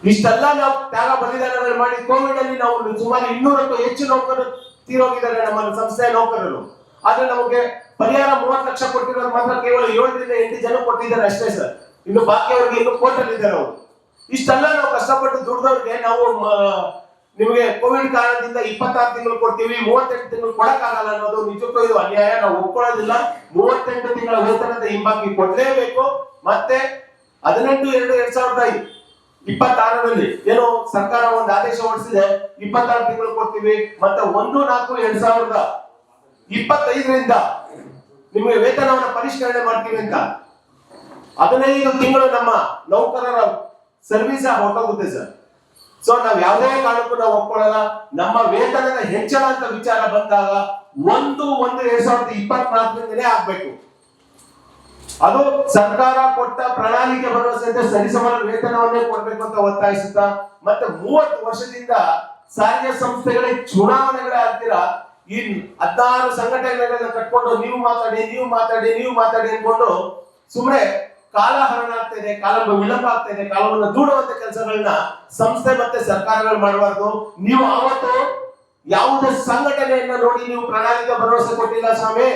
Speaker 3: ಇಷ್ಟೆಲ್ಲ ನಾವು ತ್ಯಾಗ ಬಲಿದಾನಗಳು ಮಾಡಿ ಕೋವಿಡ್ ಅಲ್ಲಿ ನಾವು ಸುಮಾರು 200ಕ್ಕೂ ಹೆಚ್ಚು ನೌಕರರು ತೀರೋಗಿದ್ದಾರೆ ನಮ್ಮ ಸಂಸ್ಥೆಯ ನೌಕರರು. ಆದ್ರೆ ನಮಗೆ ಪರಿಹಾರ 30 ಲಕ್ಷ ಕೊಟ್ಟಿರೋದು ಮಾತ್ರ ಕೇವಲ 7ರಿಂದ 8 ಜನ ಕೊಟ್ಟಿದ್ದಾರೆ ಅಷ್ಟೇ ಸರ್. ಇನ್ನು ಬಾಕಿ ಅವ್ರಿಗೆ ಇನ್ನು ಕೋರ್ಟಲ್ಲಿ ಇದ್ದಾರೆ ಅವರು. ಇಷ್ಟೆಲ್ಲ ನಾವು ಕಷ್ಟಪಟ್ಟು ದುಡ್ದವ್ರಿಗೆ ನಾವು ನಿಮಗೆ ಕೋವಿಡ್ ಕಾರಣದಿಂದ 26 ತಿಂಗಳು ಕೊಡ್ತೀವಿ, 38 ತಿಂಗಳು ಕೊಡಕ್ಕಾಗಲ್ಲ ಅನ್ನೋದು ನಿಜಕ್ಕೂ ಇದು ಅನ್ಯಾಯ. ನಾವು ಒಪ್ಕೊಳ್ಳೋದಿಲ್ಲ. 38 ತಿಂಗಳ ವೇತನದ ಹಿಂಬಾಕಿ ಕೊಡ್ಲೇಬೇಕು. ಮತ್ತೆ 18/2/2026 ಏನೋ ಸರ್ಕಾರ ಒಂದು ಆದೇಶ ಹೊರಡಿಸಿದೆ, 26 ತಿಂಗಳು ಕೊಡ್ತೀವಿ. ಮತ್ತೆ 1/4/2025 ನಿಮಗೆ ವೇತನವನ್ನ ಪರಿಷ್ಕರಣೆ ಮಾಡ್ತೀವಿ ಅಂತ 15 ತಿಂಗಳು ನಮ್ಮ ನೌಕರರ ಸರ್ವಿಸ್ ಹೊರಟೋಗುತ್ತೆ ಸರ್. ಸೊ ನಾವ್ ಯಾವುದೇ ಕಾರಣಕ್ಕೂ ನಾವು ಒಪ್ಕೊಳ್ಳಲ್ಲ. ನಮ್ಮ ವೇತನದ ಹೆಚ್ಚಳ ಅಂತ ವಿಚಾರ ಬಂದಾಗ 1/1/2024 ಆಗ್ಬೇಕು. ಅದು ಸರ್ಕಾರ ಕೊಟ್ಟ ಪ್ರಣಾಳಿಕೆ ಭರವಸೆಯಿಂದ ಸರಿಸಮಾನ ವೇತನವನ್ನೇ ಕೊಡ್ಬೇಕು ಅಂತ ಒತ್ತಾಯಿಸುತ್ತಾ, ಮತ್ತೆ 30 ವರ್ಷದಿಂದ ಸಾರಿಗೆ ಸಂಸ್ಥೆಗಳಿಗೆ ಚುನಾವಣೆಗಳೇ ಆಗ್ತೀರಾ ಈ 16 ಸಂಘಟನೆಗಳನ್ನ ಕಟ್ಕೊಂಡು ನೀವು ಮಾತಾಡಿ ಅನ್ಕೊಂಡು ಸುಮ್ಮನೆ ಕಾಲ ಹರಣ ಆಗ್ತಾ ಇದೆ, ಕಾಲ ವಿಳಂಬ ಆಗ್ತಾ ಇದೆ. ಕಾಲವನ್ನು ದೂಡುವಂತ ಕೆಲಸಗಳನ್ನ ಸಂಸ್ಥೆ ಮತ್ತೆ ಸರ್ಕಾರಗಳು ಮಾಡಬಾರ್ದು. ನೀವು ಅವತ್ತು ಯಾವುದೇ ಸಂಘಟನೆಯನ್ನ ನೋಡಿ ನೀವು ಪ್ರಣಾಳಿಕೆ ಭರವಸೆ ಕೊಟ್ಟಿಲ್ಲ ಸ್ವಾಮಿ.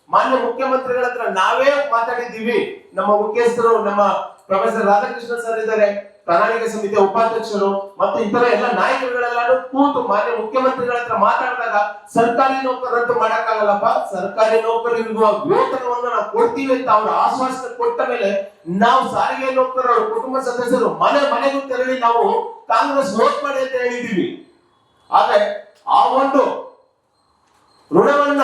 Speaker 3: ಮಾನ್ಯ ಮುಖ್ಯಮಂತ್ರಿಗಳ ಹತ್ರ ನಾವೇ ಮಾತಾಡಿದ್ದೀವಿ. ನಮ್ಮ ಮುಖ್ಯಸ್ಥರು ನಮ್ಮ ಪ್ರೊಫೆಸರ್ ರಾಧಾಕೃಷ್ಣ ಸರ್ ಇದ್ದಾರೆ, ಪ್ರಣಾಳಿಕೆ ಸಮಿತಿಯ ಉಪಾಧ್ಯಕ್ಷರು ಮತ್ತು ಇತರ ಎಲ್ಲ ನಾಯಕರುಗಳೆಲ್ಲಾನು ಕೂತು ಮಾನ್ಯ ಮುಖ್ಯಮಂತ್ರಿಗಳ ಹತ್ರ ಮಾತಾಡಿದಾಗ ಸರ್ಕಾರಿ ನೌಕರರಂತೂ ಮಾಡಕ್ಕಾಗಲ್ಲಪ್ಪ, ಸರ್ಕಾರಿ ನೌಕರರಿರುವ ವೇತನವನ್ನು ನಾವು ಕೊಡ್ತೀವಿ ಅಂತ ಅವರು ಆಶ್ವಾಸನೆ ಕೊಟ್ಟ ಮೇಲೆ ನಾವು ಸಾರಿಗೆ ನೌಕರರು ಕುಟುಂಬ ಸದಸ್ಯರು ಮನೆಗೂ ತೆರಳಿ ನಾವು ಕಾಂಗ್ರೆಸ್ ವೋಟ್ ಮಾಡಿ ಅಂತ ಹೇಳಿದೀವಿ. ಆದ್ರೆ ಆ ಒಂದು ಋಣವನ್ನ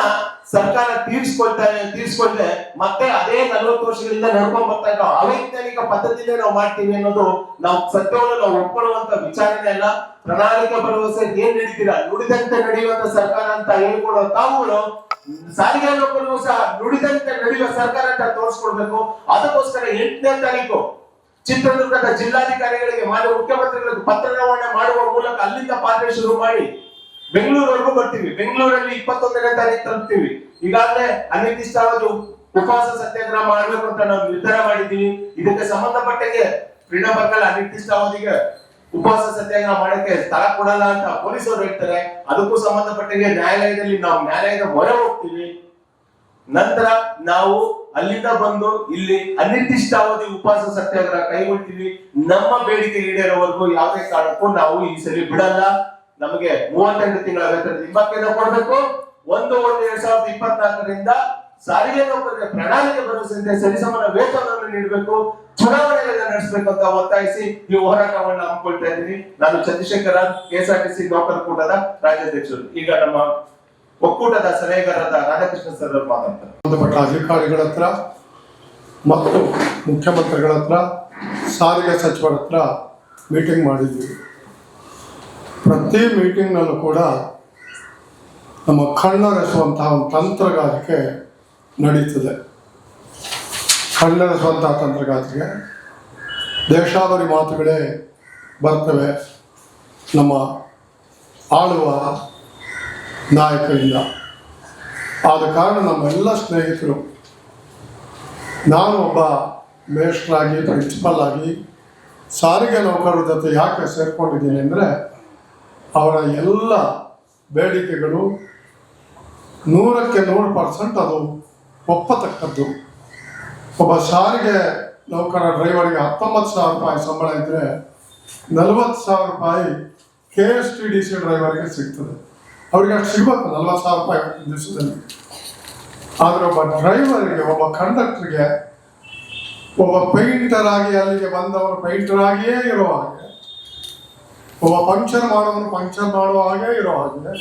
Speaker 3: ಸರ್ಕಾರ ತೀರಿಸ್ಕೊಳ್ದೆ ಮತ್ತೆ ಅದೇ 40 ವರ್ಷಗಳಿಂದ ನಡ್ಕೊಂಡ್ ಬರ್ತಾ ಇರೋ ಅವೈಜ್ಞಾನಿಕ ಪದ್ಧತಿನೇ ನಾವು ಮಾಡ್ತೀವಿ ಅನ್ನೋದು ನಾವು ಸತ್ಯವನ್ನು ನಾವು ಒಪ್ಕೊಳ್ಳುವಂತ ವಿಚಾರನೇ ಅಲ್ಲ. ಪ್ರಣಾಳಿಕೆ ಭರವಸೆ ಏನ್ ನಡೀತೀರಾ ನುಡಿದಂತೆ ನಡೆಯುವಂತ ಸರ್ಕಾರ ಅಂತ ಹೇಳ್ಕೊಳ್ಳೋ ತಾವುಗಳು ಸಾರಿಗೆ ನೌಕರರು ಸಹ ನುಡಿದಂತೆ ನಡೆಯುವ ಸರ್ಕಾರ ಅಂತ ತೋರಿಸ್ಕೊಡ್ಬೇಕು. ಅದಕ್ಕೋಸ್ಕರ 8ನೇ ತಾರೀಕು ಚಿತ್ರದುರ್ಗದ ಜಿಲ್ಲಾಧಿಕಾರಿಗಳಿಗೆ ಮಾನ್ಯ ಮುಖ್ಯಮಂತ್ರಿಗಳಿಗೆ ಪತ್ರ ರವಾನೆ ಮಾಡುವ ಮೂಲಕ ಅಲ್ಲಿಂದ ಪಾತ್ರ ಶುರು ಮಾಡಿ ಬೆಂಗಳೂರವರೆಗೂ ಬರ್ತೀವಿ. ಬೆಂಗಳೂರಲ್ಲಿ 21ನೇ ತಾರೀಕು ತಲುಪ್ತೀವಿ. ಈಗಾಗಲೇ ಅನಿರ್ದಿಷ್ಟಾವಧಿ ಉಪವಾಸ ಸತ್ಯಾಗ್ರಹ ಮಾಡಬೇಕು ಅಂತ ನಾವು ನಿರ್ಧಾರ ಮಾಡಿದ್ದೀವಿ. ಇದಕ್ಕೆ ಸಂಬಂಧಪಟ್ಟಂಗೆ ಫ್ರೀಡಂ ಪಾರ್ಕ್ ಅನಿರ್ದಿಷ್ಟಾವಧಿಗೆ ಉಪವಾಸ ಸತ್ಯಾಗ್ರಹ ಮಾಡಕ್ಕೆ ಸ್ಥಳ ಕೊಡಲ್ಲ ಅಂತ ಪೊಲೀಸರು ಹೇಳ್ತಾರೆ. ಅದಕ್ಕೂ ಸಂಬಂಧಪಟ್ಟಂಗೆ ನ್ಯಾಯಾಲಯದಲ್ಲಿ ನಾವು ನ್ಯಾಯಾಲಯದ ಮೊರೆ ಹೋಗ್ತೀವಿ. ನಂತರ ನಾವು ಅಲ್ಲಿಂದ ಬಂದು ಇಲ್ಲಿ ಅನಿರ್ದಿಷ್ಟಾವಧಿ ಉಪವಾಸ ಸತ್ಯಾಗ್ರಹ ಕೈಗೊಳ್ತೀವಿ. ನಮ್ಮ ಬೇಡಿಕೆ ಈಡೇರೋವರೆಗೂ ಯಾವುದೇ ಕಾರಣಕ್ಕೂ ನಾವು ಈ ಸರಿ ಬಿಡಲ್ಲ. ನಮಗೆ 38 ತಿಂಗಳ ವೇತನ ಹಿಂಬಾಕಿಯನ್ನು ಕೊಡಬೇಕು. 1/1/2024 ಸಾರಿಗೆ ನೌಕರರಿಗೆ ಪ್ರಣಾಳಿಕೆ ಭರವಸೆಯಿಂದ ಸರಿಸಮಾನ ವೇತನವನ್ನು ನೀಡಬೇಕು, ಚುನಾವಣೆಗಳನ್ನ ನಡೆಸಬೇಕು ಅಂತ ಒತ್ತಾಯಿಸಿ ಈ ಹೋರಾಟವನ್ನು ಹಮ್ಮಿಕೊಳ್ತಾ ಇದ್ದೀನಿ. ನಾನು ಚಂದ್ರಶೇಖರ, KSRTC ನೌಕರ ಕೂಟದ ರಾಜ್ಯಾಧ್ಯಕ್ಷರು. ಈಗ ನಮ್ಮ ಒಕ್ಕೂಟದ ಸಲಹೆಗಾರರಾದ ರಾಧಾಕೃಷ್ಣ ಸರ್ ಅವರು ಮಾತಾಡ್ತಾರೆ.
Speaker 4: ಸಂಬಂಧಪಟ್ಟ ಅಧಿಕಾರಿಗಳ ಹತ್ರ ಮತ್ತು ಮುಖ್ಯಮಂತ್ರಿಗಳ ಹತ್ರ, ಸಾರಿಗೆ ಸಚಿವರ ಹತ್ರ ಮೀಟಿಂಗ್ ಮಾಡಿದ್ವಿ. ಪ್ರತಿ ಮೀಟಿಂಗ್ನಲ್ಲೂ ಕೂಡ ನಮ್ಮ ಕಣ್ಣರೆಸುವಂತಹ ಒಂದು ತಂತ್ರಗಾರಿಕೆ ನಡೀತದೆ. ಕಣ್ಣರೆಸುವಂತಹ ತಂತ್ರಗಾರಿಕೆ ದೇಶಾವರಿ ಮಾತುಗಳೇ ಬರ್ತವೆ. ನಮ್ಮ ಆಳುವ ನಾಯಕರಿಲ್ಲ. ಆದ ಕಾರಣ ನಮ್ಮೆಲ್ಲ ಸ್ನೇಹಿತರು, ನಾನು ಒಬ್ಬ ಮೇಷ್ಟ್ರಾಗಿ ಪ್ರಿನ್ಸಿಪಲ್ ಆಗಿ ಸಾರಿಗೆ ನೌಕರರ ಜೊತೆ ಯಾಕೆ ಸೇರ್ಕೊಂಡಿದ್ದೀನಿ ಅಂದರೆ, ಅವರ ಎಲ್ಲ ಬೇಡಿಕೆಗಳು 100ಕ್ಕೆ 100% ಅದು ಒಪ್ಪತಕ್ಕದ್ದು. ಒಬ್ಬ ಸಾರಿಗೆ ನೌಕರ ಡ್ರೈವರ್ಗೆ 19,000 ರೂಪಾಯಿ ಸಂಬಳ ಇದ್ದರೆ 40,000 ರೂಪಾಯಿ KSTDC ಡ್ರೈವರ್ಗೆ ಸಿಗ್ತದೆ. ಅವ್ರಿಗೆ ಅಷ್ಟು ಸಿಗ್ಬೇಕು 40,000 ರೂಪಾಯಿ ದಿವಸದಲ್ಲಿ. ಆದರೆ ಒಬ್ಬ ಡ್ರೈವರ್ಗೆ, ಒಬ್ಬ ಕಂಡಕ್ಟರ್ಗೆ, ಒಬ್ಬ ಪೇಂಟರ್ ಆಗಿ ಅಲ್ಲಿಗೆ ಬಂದವನು ಪೇಂಟರ್ ಆಗಿಯೇ ಇರೋ ಹಾಗೆ, ಒಬ್ಬ ಪಂಕ್ಚರ್ ಮಾಡೋವನು ಪಂಕ್ಚರ್ ಮಾಡುವ ಹಾಗೆ ಇರೋ ಹಾಗೆ,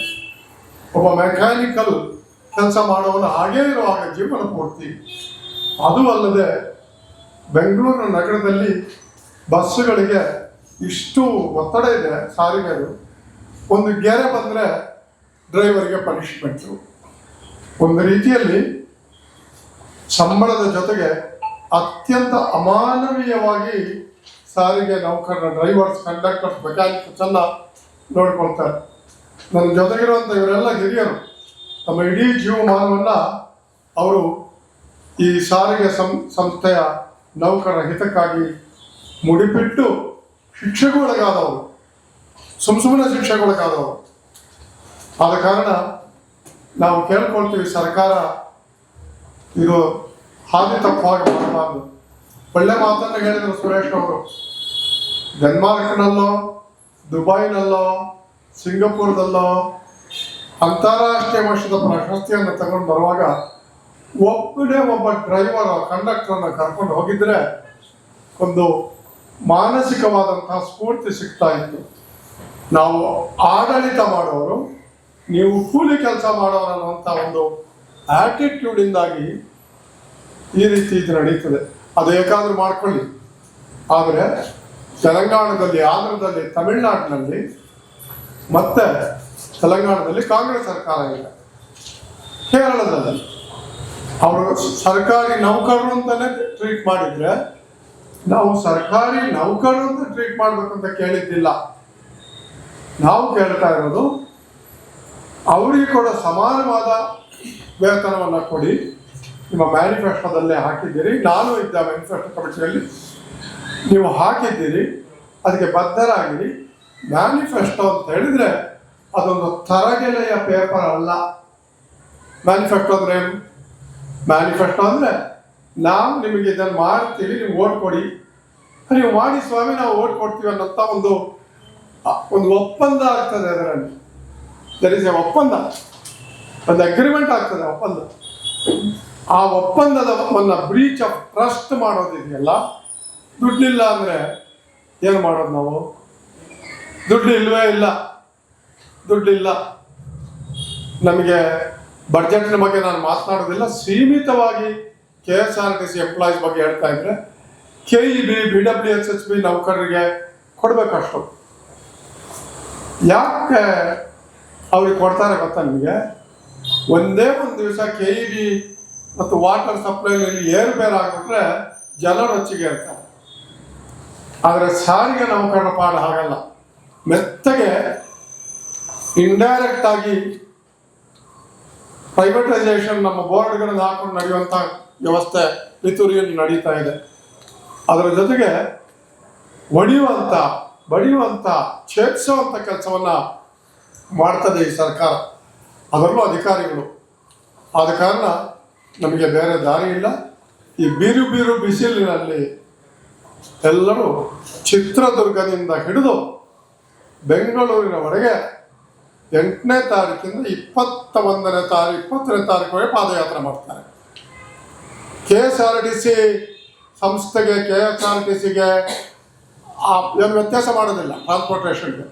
Speaker 4: ಒಬ್ಬ ಮೆಕ್ಯಾನಿಕಲ್ ಕೆಲಸ ಮಾಡುವವನು ಹಾಗೇ ಇರೋ ಹಾಗೆ ಜೀವನ ಪೂರ್ತಿ. ಅದು ಅಲ್ಲದೆ ಬೆಂಗಳೂರು ನಗರದಲ್ಲಿ ಬಸ್ಸುಗಳಿಗೆ ಇಷ್ಟು ಒತ್ತಡ ಇದೆ ಸಾರಿಗೆದು. ಒಂದು ಗೆರೆ ಬಂದರೆ ಡ್ರೈವರ್ಗೆ ಪನಿಷ್ಮೆಂಟು. ಒಂದು ರೀತಿಯಲ್ಲಿ ಸಂಬಳದ ಜೊತೆಗೆ ಅತ್ಯಂತ ಅಮಾನವೀಯವಾಗಿ ಸಾರಿಗೆ ನೌಕರರ ಡ್ರೈವರ್ಸ್, ಕಂಡಕ್ಟರ್ಸ್, ಮೆಕ್ಯಾನಿಕ್ಸ್ ಎಲ್ಲ ನೋಡ್ಕೊಳ್ತಾರೆ. ನನ್ನ ಜೊತೆಗಿರುವಂಥ ಇವರೆಲ್ಲ ಹಿರಿಯರು. ತಮ್ಮ ಇಡೀ ಜೀವಮಾನವನ್ನು ಅವರು ಈ ಸಾರಿಗೆ ಸಂಸ್ಥೆಯ ನೌಕರರ ಹಿತಕ್ಕಾಗಿ ಮುಡಿಪಿಟ್ಟು ಶಿಕ್ಷೆಗೂ ಒಳಗಾದವರು, ಸುಮ್ಮನೆ ಶಿಕ್ಷೆಗೂ ಒಳಗಾದವರು. ಆದ ಕಾರಣ ನಾವು ಕೇಳ್ಕೊಳ್ತೀವಿ, ಸರ್ಕಾರ ಇದು ಹಾದಿ ತಪ್ಪವಾಗಿ ಮಾಡಬಾರ್ದು. ಒಳ್ಳೆ ಮಾತನ್ನು ಹೇಳಿದರು ಸುರೇಶ್ ಅವರು. ಡೆನ್ಮಾರ್ಕ್ನಲ್ಲೋ, ದುಬೈನಲ್ಲೋ, ಸಿಂಗಪುರದಲ್ಲೋ ಅಂತಾರಾಷ್ಟ್ರೀಯ ಮಟ್ಟದ ಪ್ರಶಸ್ತಿಯನ್ನು ತಗೊಂಡು ಬರುವಾಗ ಒಬ್ಬ ಡ್ರೈವರ್, ಕಂಡಕ್ಟರನ್ನು ಕರ್ಕೊಂಡು ಹೋಗಿದ್ರೆ ಒಂದು ಮಾನಸಿಕವಾದಂತಹ ಸ್ಫೂರ್ತಿ ಸಿಗ್ತಾ ಇತ್ತು. ನಾವು ಆಡಳಿತ ಮಾಡೋರು, ನೀವು ಕೂಲಿ ಕೆಲಸ ಮಾಡೋರು ಅನ್ನುವಂಥ ಒಂದು ಆಟಿಟ್ಯೂಡಿಂದಾಗಿ ಈ ರೀತಿ ಇದು ನಡೀತದೆ. ಅದು ಏಕಾದರೂ ಮಾಡ್ಕೊಳ್ಳಿ. ಆದರೆ ತೆಲಂಗಾಣದಲ್ಲಿ, ಆಂಧ್ರದಲ್ಲಿ, ತಮಿಳುನಾಡಿನಲ್ಲಿ ಮತ್ತೆ ತೆಲಂಗಾಣದಲ್ಲಿ ಕಾಂಗ್ರೆಸ್ ಸರ್ಕಾರ ಇಲ್ಲ. ಕೇರಳದಲ್ಲಿ ಅವರು ಸರ್ಕಾರಿ ನೌಕರರು ಅಂತಲೇ ಟ್ರೀಟ್ ಮಾಡಿದರೆ, ನಾವು ಸರ್ಕಾರಿ ನೌಕರರು ಅಂತ ಟ್ರೀಟ್ ಮಾಡಬೇಕಂತ ಕೇಳಿದ್ದಿಲ್ಲ. ನಾವು ಕೇಳ್ತಾ ಇರೋದು ಅವರಿಗೆ ಕೂಡ ಸಮಾನವಾದ ವೇತನವನ್ನು ಕೊಡಿ. ನಿಮ್ಮ ಮ್ಯಾನಿಫೆಸ್ಟೋದಲ್ಲೇ ಹಾಕಿದ್ದೀರಿ, ನಾನು ಇದ್ದ ಮ್ಯಾನಿಫೆಸ್ಟೋ ಕಮಿಟಿಯಲ್ಲಿ ನೀವು ಹಾಕಿದ್ದೀರಿ, ಅದಕ್ಕೆ ಬದ್ಧರಾಗಿರಿ. ಮ್ಯಾನಿಫೆಸ್ಟೋ ಅಂತ ಹೇಳಿದರೆ ಅದೊಂದು ತರಗೆಲೆಯ ಪೇಪರ್ ಅಲ್ಲ. ಮ್ಯಾನಿಫೆಸ್ಟೋ ಅಂದರೆ ಏನು? ಮ್ಯಾನಿಫೆಸ್ಟೋ ಅಂದರೆ ನಾವು ನಿಮಗೆ ಇದನ್ನು ಮಾಡ್ತೀವಿ, ನೀವು ಓಟ್ ಕೊಡಿ, ನೀವು ಮಾಡಿ ಸ್ವಾಮಿ, ನಾವು ಓಟ್ ಕೊಡ್ತೀವಿ ಅನ್ನೋಂಥ ಒಂದು ಒಪ್ಪಂದ ಆಗ್ತದೆ. ಅದರಲ್ಲಿ ದರ್ ಇಸ್ ಎ ಒಪ್ಪಂದ, ಒಂದು ಅಗ್ರಿಮೆಂಟ್ ಆಗ್ತದೆ, ಒಪ್ಪಂದ. ಆ ಒಪ್ಪಂದದ ಬ್ರೀಚ್ ಆಫ್ ಟ್ರಸ್ಟ್ ಮಾಡೋದಿದೆಯಲ್ಲ, ದುಡ್ಡಿಲ್ಲ ಅಂದರೆ ಏನು ಮಾಡೋದು ನಾವು? ದುಡ್ಡು ಇಲ್ಲವೇ ಇಲ್ಲ, ದುಡ್ಡಿಲ್ಲ. ನಮಗೆ ಬಡ್ಜೆಟ್ನ ಬಗ್ಗೆ ನಾನು ಮಾತನಾಡೋದಿಲ್ಲ. ಸೀಮಿತವಾಗಿ KSRTC ಎಂಪ್ಲಾಯೀಸ್ ಬಗ್ಗೆ ಹೇಳ್ತಾ ಇದ್ರೆ, KEB, BWSHB ನೌಕರರಿಗೆ ಕೊಡಬೇಕಷ್ಟು. ಯಾಕೆ ಅವ್ರಿಗೆ ಕೊಡ್ತಾರೆ ಗೊತ್ತಾ ನಿಮಗೆ? ಒಂದೇ ಒಂದು ದಿವಸ KEB ಮತ್ತು ವಾಟರ್ ಸಪ್ಲೈನಲ್ಲಿ ಏರುಪೇರು ಆಗಿಬಿಟ್ರೆ ಜನ ರೊಚ್ಚಿಗೆ ಇರ್ತಾರೆ. ಆದರೆ ಸಾರಿಗೆ ನೌಕರರ ಪಾಡು ಹಾಗಲ್ಲ. ಮೆತ್ತಗೆ ಇಂಡೈರೆಕ್ಟ್ ಆಗಿ ಪ್ರೈವೇಟೈಸೇಷನ್ ನಮ್ಮ ಬೋರ್ಡ್ಗಳನ್ನು ಹಾಕೊಂಡು ನಡೆಯುವಂಥ ವ್ಯವಸ್ಥೆ ಪಿತೂರಿಯಲ್ಲಿ ನಡೀತಾ ಇದೆ. ಅದರ ಜೊತೆಗೆ ಬಡಿಯುವಂಥ ಛೇದಿಸುವಂಥ ಕೆಲಸವನ್ನು ಮಾಡ್ತದೆ ಈ ಸರ್ಕಾರ, ಅದರಲ್ಲೂ ಅಧಿಕಾರಿಗಳು. ಆದ ಕಾರಣ ನಮಗೆ ಬೇರೆ ದಾರಿ ಇಲ್ಲ. ಈ ಬೀರು ಬಿಸಿಲಿನಲ್ಲಿ ಎಲ್ಲರೂ ಚಿತ್ರದುರ್ಗದಿಂದ ಹಿಡಿದು ಬೆಂಗಳೂರಿನವರೆಗೆ 8ನೇ ತಾರೀಕಿಂದ 21ನೇ ತಾರೀಕು 20ನೇ ತಾರೀಕುವರೆಗೆ ಪಾದಯಾತ್ರೆ ಮಾಡ್ತಾರೆ. KSRTC ಸಂಸ್ಥೆಗೆ, KSRTCಗೆ ಏನು ವ್ಯತ್ಯಾಸ ಮಾಡೋದಿಲ್ಲ. ಟ್ರಾನ್ಸ್ಪೋರ್ಟೇಷನ್ಗೆ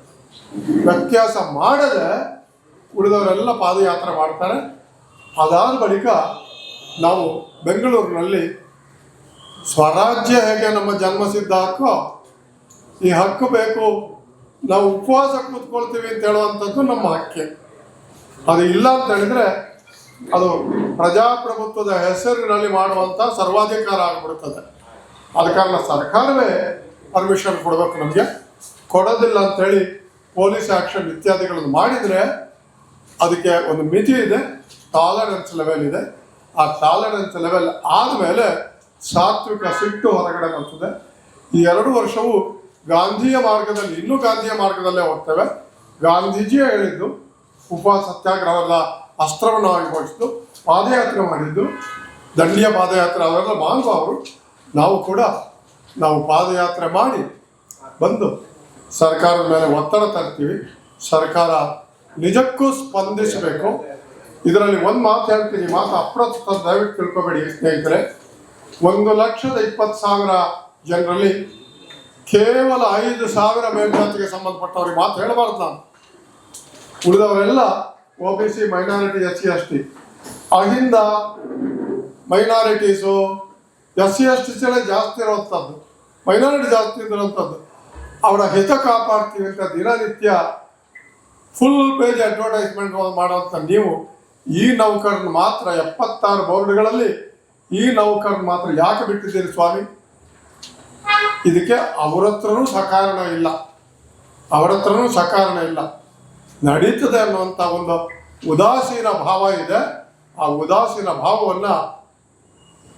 Speaker 4: ವ್ಯತ್ಯಾಸ ಮಾಡದೆ ಉಳಿದವರೆಲ್ಲ ಪಾದಯಾತ್ರೆ ಮಾಡ್ತಾರೆ. ಅದಾದ ಬಳಿಕ ನಾವು ಬೆಂಗಳೂರಿನಲ್ಲಿ ಸ್ವರಾಜ್ಯ ಹೇಗೆ ನಮ್ಮ ಜನ್ಮಸಿದ್ಧ ಹಕ್ಕೋ, ಈ ಹಕ್ಕು ಬೇಕು, ನಾವು ಉಪವಾಸ ಕೂತ್ಕೊಳ್ತೀವಿ ಅಂತ ಹೇಳುವಂಥದ್ದು ನಮ್ಮ ಹಕ್ಕೆ. ಅದು ಇಲ್ಲ ಅಂತ ಹೇಳಿದ್ರೆ ಅದು ಪ್ರಜಾಪ್ರಭುತ್ವದ ಹೆಸರಿನಲ್ಲಿ ಮಾಡುವಂಥ ಸರ್ವಾಧಿಕಾರ ಆಗಿಬಿಡುತ್ತದೆ. ಆದ ಕಾರಣ ಸರ್ಕಾರವೇ ಪರ್ಮಿಷನ್ ಕೊಡಬೇಕು. ನಮಗೆ ಕೊಡೋದಿಲ್ಲ ಅಂಥೇಳಿ ಪೊಲೀಸ್ ಆಕ್ಷನ್ ಇತ್ಯಾದಿಗಳನ್ನು ಮಾಡಿದರೆ ಅದಕ್ಕೆ ಒಂದು ಮಿತಿ ಇದೆ, ಟಾಲರೆನ್ಸ್ ಲೆವೆಲ್ ಇದೆ. ಆ ಟಾಲರೆನ್ಸ್ ಲೆವೆಲ್ ಆದಮೇಲೆ ಸಾತ್ವಿಕ ಸಿಟ್ಟು ಹೊರಗಡೆ ಬರ್ತದೆ. ಈ 2 ವರ್ಷವೂ ಗಾಂಧಿಯ ಮಾರ್ಗದಲ್ಲಿ, ಇನ್ನೂ ಗಾಂಧಿಯ ಮಾರ್ಗದಲ್ಲೇ ಹೋಗ್ತೇವೆ. ಗಾಂಧೀಜಿಯೇ ಹೇಳಿದ್ದು ಉಪವಾಸ ಸತ್ಯಾಗ್ರಹದ ಅಸ್ತ್ರವನ್ನು ಆಯೋಜಿಸಿದ್ದು, ಪಾದಯಾತ್ರೆ ಮಾಡಿದ್ದು, ದಂಡಿಯ ಪಾದಯಾತ್ರೆ ಅವೆಲ್ಲ ಮಾಡುವವರು. ನಾವು ಪಾದಯಾತ್ರೆ ಮಾಡಿ ಬಂದು ಸರ್ಕಾರದ ಮೇಲೆ ಒತ್ತಡ ತರ್ತೀವಿ. ಸರ್ಕಾರ ನಿಜಕ್ಕೂ ಸ್ಪಂದಿಸಬೇಕು. ಇದರಲ್ಲಿ ಒಂದು ಮಾತು ಹೇಳ್ತೀನಿ, ಮಾತು ಅಪ್ರಸ್ತುತ, ದಯವಿಟ್ಟು ತಿಳ್ಕೊಬೇಡಿ ಸ್ನೇಹಿತರೆ. 1,20,000 ಜನರಲ್ಲಿ ಕೇವಲ 5,000 ಮೇಲ್ಜಾತಿಗೆ ಸಂಬಂಧಪಟ್ಟವ್ರಿಗೆ ಮಾತು ಹೇಳಬಾರ್ದು ನಾನು. ಉಳಿದವರೆಲ್ಲ OBC, ಮೈನಾರಿಟಿ, SC/ST. ಆಗಿಂದ ಮೈನಾರಿಟೀಸು, SC/ST ಜಾಸ್ತಿ ಇರುವಂಥದ್ದು, ಮೈನಾರಿಟಿ ಜಾಸ್ತಿ ಇರುವಂಥದ್ದು. ಅವರ ಹಿತ ಕಾಪಾಡ್ತೀವಿ ಅಂತ ದಿನನಿತ್ಯ ಫುಲ್ ಪೇಜ್ ಅಡ್ವರ್ಟೈಸ್ಮೆಂಟ್ ಮಾಡುವಂಥ ನೀವು ಈ ನೌಕರನ್ನು ಮಾತ್ರ 76 ಬೋರ್ಡ್ಗಳಲ್ಲಿ ಈ ನೌಕರನ್ನು ಮಾತ್ರ ಯಾಕೆ ಬಿಟ್ಟಿದ್ದೀರಿ ಸ್ವಾಮಿ? ಇದಕ್ಕೆ ಅವರ ಹತ್ರನೂ ಸಕಾರಣ ಇಲ್ಲ. ನಡೀತದೆ ಅನ್ನುವಂಥ ಒಂದು ಉದಾಸೀನ ಭಾವ ಇದೆ. ಆ ಉದಾಸೀನ ಭಾವವನ್ನು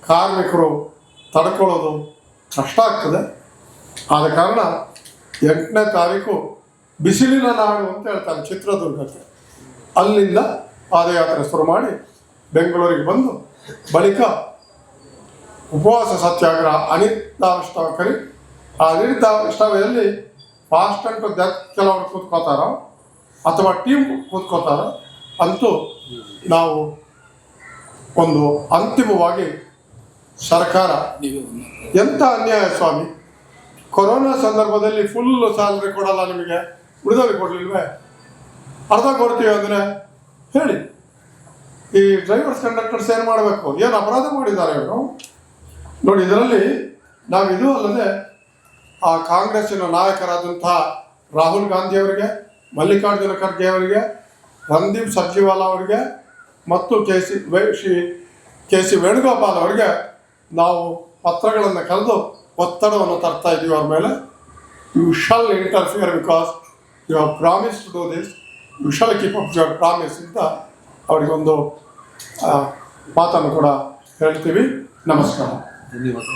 Speaker 4: ಕಾರ್ಮಿಕರು ತಡ್ಕೊಳ್ಳೋದು ಕಷ್ಟ ಆಗ್ತದೆ. ಆದ ಕಾರಣ 8ನೇ ತಾರೀಕು ಬಿಸಿಲಿನ ನಾಡು ಅಂತ ಹೇಳ್ತಾರೆ ಚಿತ್ರದುರ್ಗಕ್ಕೆ. ಅಲ್ಲಿಂದ ಪಾದಯಾತ್ರೆ ಶುರು ಮಾಡಿ ಬೆಂಗಳೂರಿಗೆ ಬಂದು ಬಳಿಕ ಉಪವಾಸ ಸತ್ಯಾಗ್ರಹ ಅನಿರ್ದಿಷ್ಟಾವಧಿ. ಆ ಅನಿರ್ದಿಷ್ಟಾವಧಿಯಲ್ಲಿ ಫಾಸ್ಟ್ ಅಂಡ್ ಟು ಡೆತ್ ಕೆಲವರು ಕೂತ್ಕೋತಾರೋ ಅಥವಾ ಟೀಮ್ ಕೂತ್ಕೋತಾರೋ, ಅಂತೂ ನಾವು ಒಂದು ಅಂತಿಮವಾಗಿ ಸರ್ಕಾರ ಎಂಥ ಅನ್ಯಾಯ ಸ್ವಾಮಿ. ಕೊರೋನಾ ಸಂದರ್ಭದಲ್ಲಿ ಫುಲ್ ಸ್ಯಾಲರಿ ಕೊಡಲ್ಲ ನಿಮಗೆ, ಉಳಿದವ್ರಿಗೆ ಕೊಡಲಿಲ್ವೇ? ಅರ್ಧ ಕೊಡ್ತೀವಿ ಅಂದರೆ ಹೇಳಿ. ಈ ಡ್ರೈವರ್ಸ್ ಕಂಡಕ್ಟರ್ಸ್ ಏನು ಮಾಡಬೇಕು? ಏನು ಅಪರಾಧ ಮಾಡಿದ್ದಾರೆ ಇವರು? ನೋಡಿ, ಇದರಲ್ಲಿ ನಾವಿದು ಅಲ್ಲದೆ ಆ ಕಾಂಗ್ರೆಸ್ಸಿನ ನಾಯಕರಾದಂತಹ ರಾಹುಲ್ ಗಾಂಧಿ ಅವರಿಗೆ, ಮಲ್ಲಿಕಾರ್ಜುನ ಖರ್ಗೆ ಅವರಿಗೆ, ರಣದೀಪ್ ಸುರ್ಜೇವಾಲಾ ಅವರಿಗೆ ಮತ್ತು ಕೆ ಸಿ ವೇಣುಗೋಪಾಲ್ ಅವರಿಗೆ ನಾವು ಪತ್ರಗಳನ್ನು ಕರೆದು ಒತ್ತಡವನ್ನು ತರ್ತಾ ಇದ್ದೀವಿ ಅವ್ರ ಮೇಲೆ. You shall interfere because you have promise to do this, you shall keep up your promise ಅಂತ ಅವರಿಗೊಂದು ಮಾತನ್ನು ಕೂಡ ಹೇಳ್ತೀವಿ. ನಮಸ್ಕಾರ.
Speaker 2: ಧನ್ಯವಾದ.